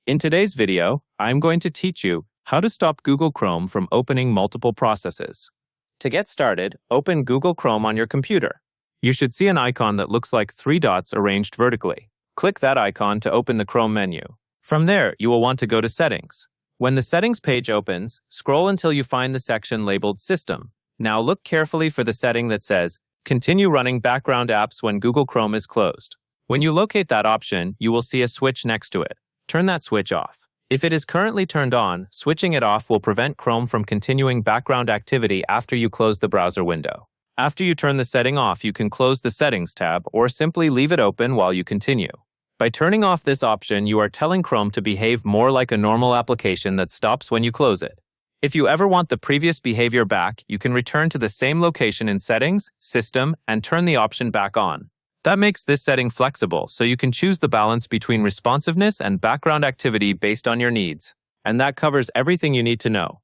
In today's video, I'm going to teach you how to stop Google Chrome from opening multiple processes. To get started, open Google Chrome on your computer. You should see an icon that looks like 3 dots arranged vertically. Click that icon to open the Chrome menu. From there, you will want to go to Settings. When the Settings page opens, scroll until you find the section labeled System. Now look carefully for the setting that says, Continue running background apps when Google Chrome is closed. When you locate that option, you will see a switch next to it. Turn that switch off. If it is currently turned on, switching it off will prevent Chrome from continuing background activity after you close the browser window. After you turn the setting off, you can close the Settings tab or simply leave it open while you continue. By turning off this option, you are telling Chrome to behave more like a normal application that stops when you close it. If you ever want the previous behavior back, you can return to the same location in Settings, System, and turn the option back on. That makes this setting flexible, so you can choose the balance between responsiveness and background activity based on your needs. And that covers everything you need to know.